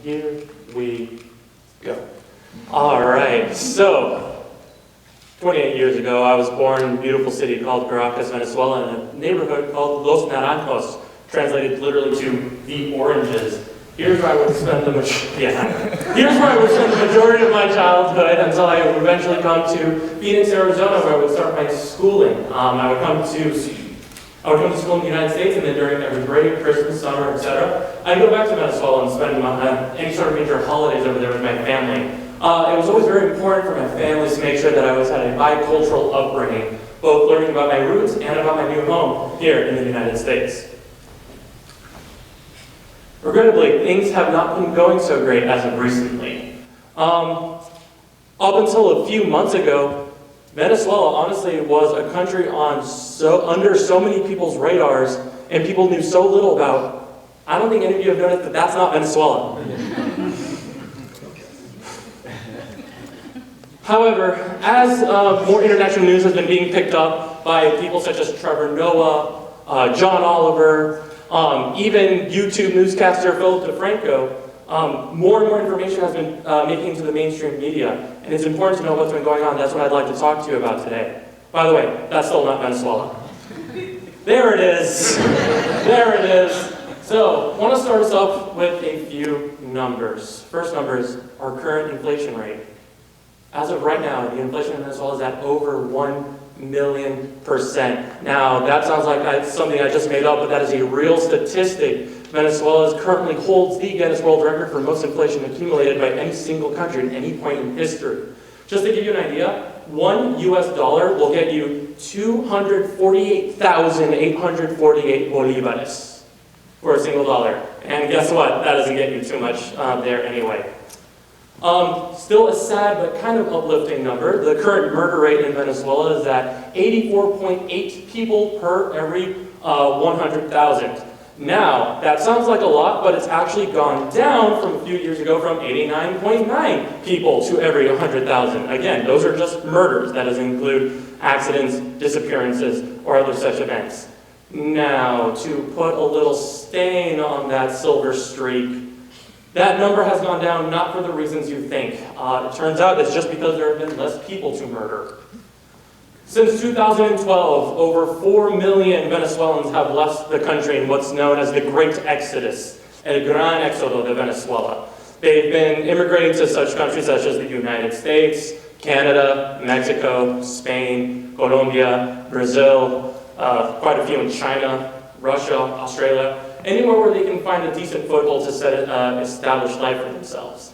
Here we go. All right, so 28 years ago, I was born in a beautiful city called Caracas, Venezuela, in a neighborhood called Los Naranjos, translated literally to the oranges. Here's where I would spend the majority of my childhood until I would eventually come to Phoenix, Arizona, where I would start my schooling. I would come to school in the United States, and then during every break, Christmas, summer, etc., I'd go back to Venezuela and spend any sort of major holidays over there with my family. It was always very important for my families to make sure that I always had a bicultural upbringing, both learning about my roots and about my new home here in the United States. Regrettably, things have not been going so great as of recently. Up until a few months ago, Venezuela honestly was a country under so many people's radars, and people knew so little about. I don't think any of you have noticed that that's not Venezuela. However, as more international news has been being picked up by people such as Trevor Noah, John Oliver, even YouTube newscaster Philip DeFranco, more and more information has been making it to the mainstream media, and it's important to know what's been going on. That's what I'd like to talk to you about today. By the way, that's still not Venezuela. There it is. There it is. So, I want to start us off with a few numbers. First number is our current inflation rate. As of right now, the inflation in Venezuela is at over 1,000,000%. Now, that sounds like something I just made up, but that is a real statistic. Venezuela currently holds the Guinness World Record for most inflation accumulated by any single country at any point in history. Just to give you an idea, $1 US will get you 248,848 bolivares for a single dollar. And guess what? That doesn't get you too much there anyway. Still a sad but kind of uplifting number. The current murder rate in Venezuela is at 84.8 people per every 100,000. Now, that sounds like a lot, but it's actually gone down from a few years ago from 89.9 people to every 100,000. Again, those are just murders. That doesn't include accidents, disappearances, or other such events. Now, to put a little stain on that silver streak, that number has gone down not for the reasons you think. It turns out it's just because there have been less people to murder. Since 2012, over 4 million Venezuelans have left the country in what's known as the Great Exodus, El Gran Éxodo de Venezuela. They've been immigrating to such countries such as the United States, Canada, Mexico, Spain, Colombia, Brazil, quite a few in China, Russia, Australia, anywhere where they can find a decent foothold to set established life for themselves.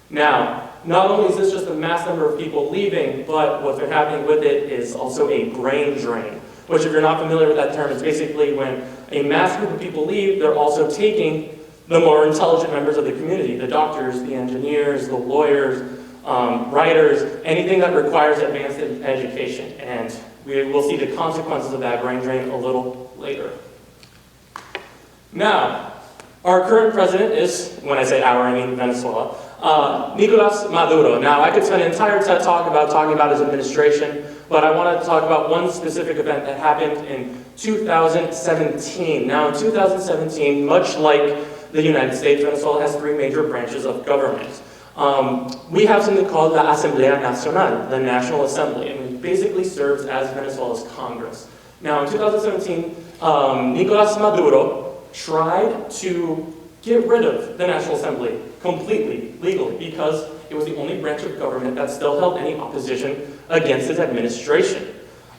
Now, not only is this just a mass number of people leaving, but what's been happening with it is also a brain drain, which if you're not familiar with that term, it's basically when a mass group of people leave, they're also taking the more intelligent members of the community, the doctors, the engineers, the lawyers, writers, anything that requires advanced education. And we will see the consequences of that brain drain a little later. Now, our current president is, when I say our, I mean Venezuela, Nicolas Maduro. Now, I could spend an entire TED talk talking about his administration, but I wanted to talk about one specific event that happened in 2017. Now, in 2017, much like the United States, Venezuela has three major branches of government. We have something called the Asamblea Nacional, the National Assembly, and it basically serves as Venezuela's Congress. Now, in 2017, Nicolas Maduro tried to get rid of the National Assembly completely, legally, because it was the only branch of government that still held any opposition against his administration.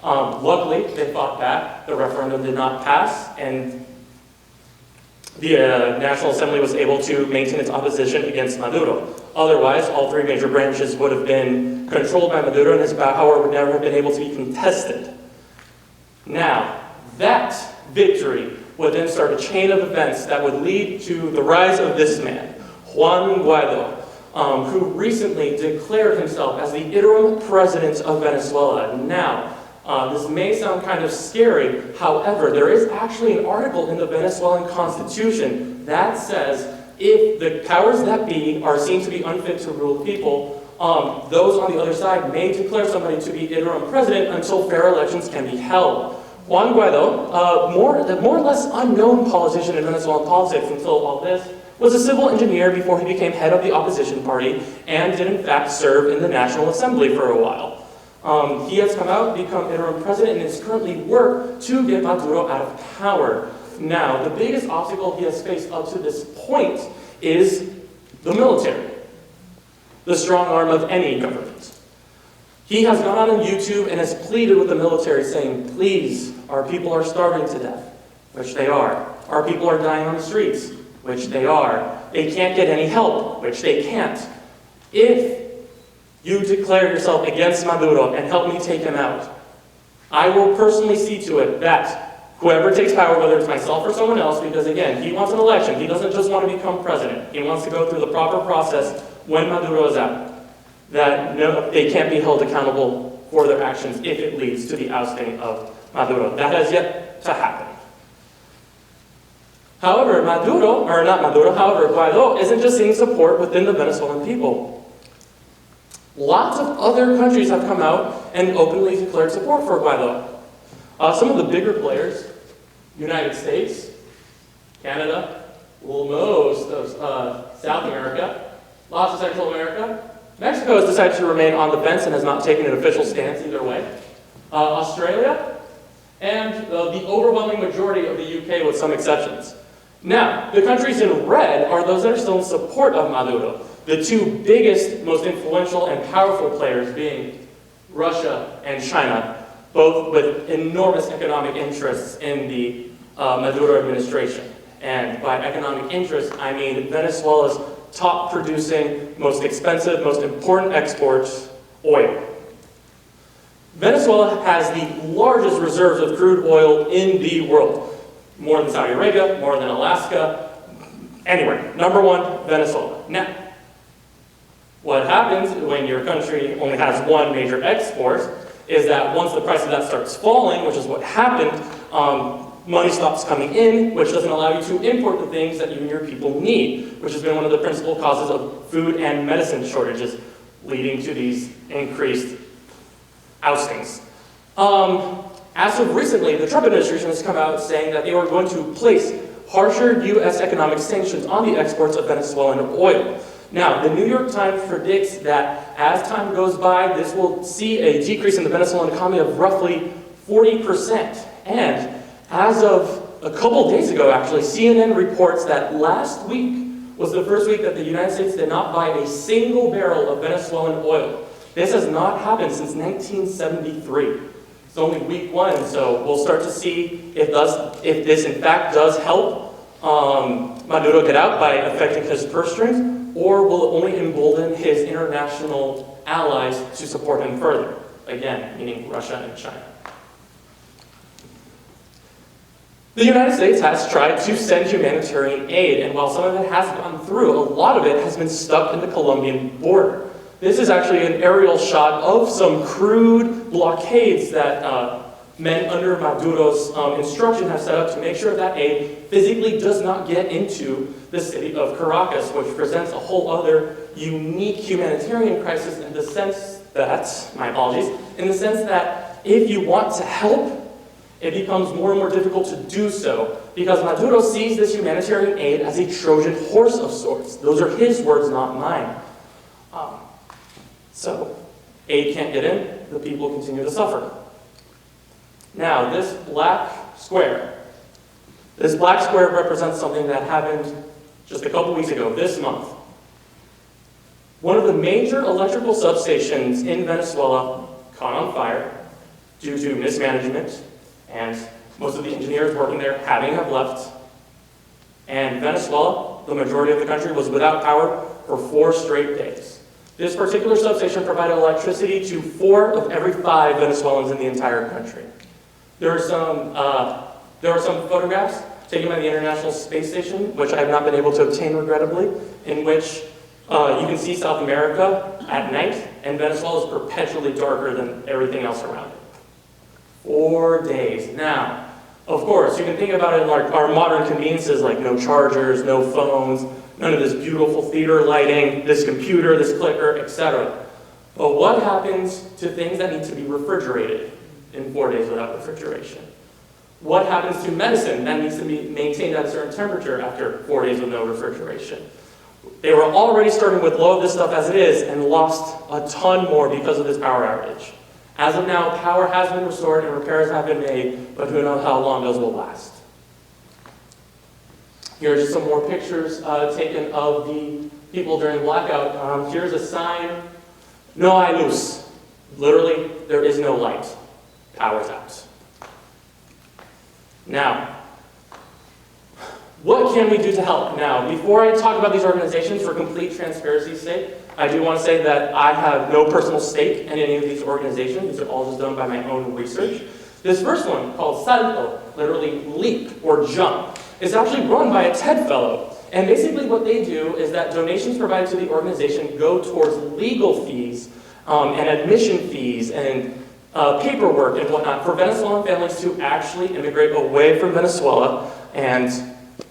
Luckily, they fought back, the referendum did not pass, and the National Assembly was able to maintain its opposition against Maduro. Otherwise, all three major branches would have been controlled by Maduro, and his power would never have been able to be contested. Now, that victory would then start a chain of events that would lead to the rise of this man, Juan Guaido, who recently declared himself as the interim president of Venezuela. Now, this may sound kind of scary, however, there is actually an article in the Venezuelan Constitution that says if the powers that be are seen to be unfit to rule the people, those on the other side may declare somebody to be interim president until fair elections can be held. Juan Guaido, more or less unknown politician in Venezuelan politics until all this, was a civil engineer before he became head of the opposition party and did in fact serve in the National Assembly for a while. He has come out, become interim president, and is currently work to get Maduro out of power. Now, the biggest obstacle he has faced up to this point is the military, the strong arm of any government. He has gone on YouTube and has pleaded with the military saying, please, our people are starving to death, which they are. Our people are dying on the streets, which they are. They can't get any help, which they can't. If you declare yourself against Maduro and help me take him out, I will personally see to it that whoever takes power, whether it's myself or someone else, because again, he wants an election. He doesn't just want to become president. He wants to go through the proper process when Maduro is out. That no, they can't be held accountable for their actions if it leads to the ousting of Maduro. That has yet to happen. However, Guaido isn't just seeing support within the Venezuelan people. Lots of other countries have come out and openly declared support for Guaido. Some of the bigger players, United States, Canada, most of South America, lots of Central America. Mexico has decided to remain on the fence and has not taken an official stance either way. Australia, and the overwhelming majority of the UK with some exceptions. Now, the countries in red are those that are still in support of Maduro. The two biggest, most influential and powerful players being Russia and China, both with enormous economic interests in the Maduro administration. And by economic interest, I mean Venezuela's top producing, most expensive, most important export, oil. Venezuela has the largest reserves of crude oil in the world. More than Saudi Arabia, more than Alaska, anywhere. Number one, Venezuela. Now, what happens when your country only has one major export is that once the price of that starts falling, which is what happened, money stops coming in, which doesn't allow you to import the things that you and your people need, which has been one of the principal causes of food and medicine shortages, leading to these increased oustings. As of recently, the Trump administration has come out saying that they were going to place harsher U.S. economic sanctions on the exports of Venezuelan oil. Now, the New York Times predicts that as time goes by, this will see a decrease in the Venezuelan economy of roughly 40%. And as of a couple days ago, actually, CNN reports that last week was the first week that the United States did not buy a single barrel of Venezuelan oil. This has not happened since 1973. It's only week one, so we'll start to see if this in fact does help Maduro get out by affecting his purse strings, or will it only embolden his international allies to support him further? Again, meaning Russia and China. The United States has tried to send humanitarian aid, and while some of it has gone through, a lot of it has been stuck in the Colombian border. This is actually an aerial shot of some crude blockades that men under Maduro's instruction have set up to make sure that aid physically does not get into the city of Caracas, which presents a whole other unique humanitarian crisis in the sense that, my apologies, in the sense that if you want to help, it becomes more and more difficult to do so because Maduro sees this humanitarian aid as a Trojan horse of sorts. Those are his words, not mine. So, aid can't get in, the people continue to suffer. Now, this black square represents something that happened just a couple weeks ago, this month. One of the major electrical substations in Venezuela caught on fire due to mismanagement, and most of the engineers working there have left. And Venezuela, the majority of the country, was without power for 4 straight days. This particular substation provided electricity to 4 of every 5 Venezuelans in the entire country. There are some photographs taken by the International Space Station, which I have not been able to obtain regrettably, in which you can see South America at night, and Venezuela is perpetually darker than everything else around it. 4 days. Now, of course, you can think about it in our modern conveniences like no chargers, no phones, none of this beautiful theater lighting, this computer, this clicker, etc. But what happens to things that need to be refrigerated in 4 days without refrigeration? What happens to medicine that needs to be maintained at a certain temperature after 4 days with no refrigeration? They were already starting with low of this stuff as it is and lost a ton more because of this power outage. As of now, power has been restored and repairs have been made, but who knows how long those will last. Here are just some more pictures taken of the people during blackout. Here's a sign, no hay luz. Literally, there is no light. Power's out. Now, what can we do to help? Now, before I talk about these organizations, for complete transparency's sake, I do want to say that I have no personal stake in any of these organizations. These are all just done by my own research. This first one, called Salto, literally leap or jump, is actually run by a TED fellow. And basically what they do is that donations provided to the organization go towards legal fees and admission fees and paperwork and whatnot for Venezuelan families to actually immigrate away from Venezuela and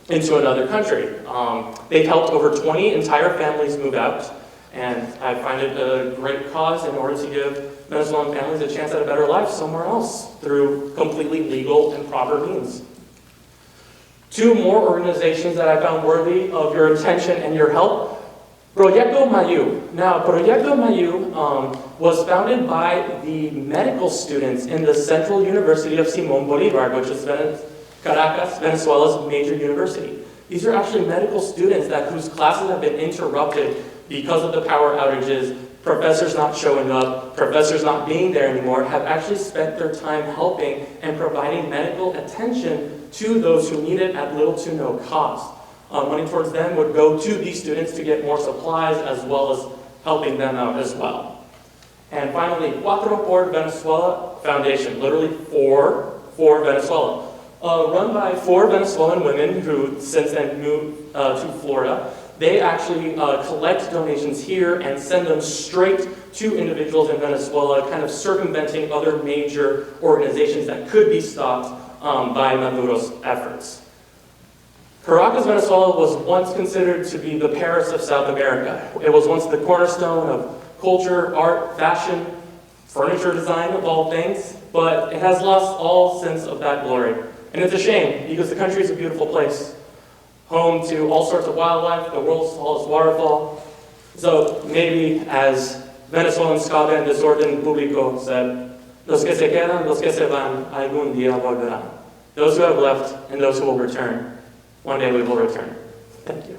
into another country. They've helped over 20 entire families move out, and I find it a great cause in order to give Venezuelan families a chance at a better life somewhere else through completely legal and proper means. Two more organizations that I found worthy of your attention and your help. Proyecto Mayu. Now, Proyecto Mayu was founded by the medical students in the Central University of Simón Bolívar, which is Caracas, Venezuela's major university. These are actually medical students whose classes have been interrupted because of the power outages, professors not showing up, professors not being there anymore, have actually spent their time helping and providing medical attention to those who need it at little to no cost. Money towards them would go to these students to get more supplies as well as helping them out as well. And finally, Cuatro por Venezuela Foundation, literally for Venezuela. Run by 4 Venezuelan women who since then moved to Florida. They actually collect donations here and send them straight to individuals in Venezuela, kind of circumventing other major organizations that could be stopped by Maduro's efforts. Caracas, Venezuela was once considered to be the Paris of South America. It was once the cornerstone of culture, art, fashion, furniture design of all things, but it has lost all sense of that glory. And it's a shame, because the country is a beautiful place, home to all sorts of wildlife, the world's tallest waterfall. So maybe, as Venezuelan scholar and Desorden Público said, los que se quedan, los que se van, algún día volverán. Those who have left and those who will return, one day we will return. Thank you.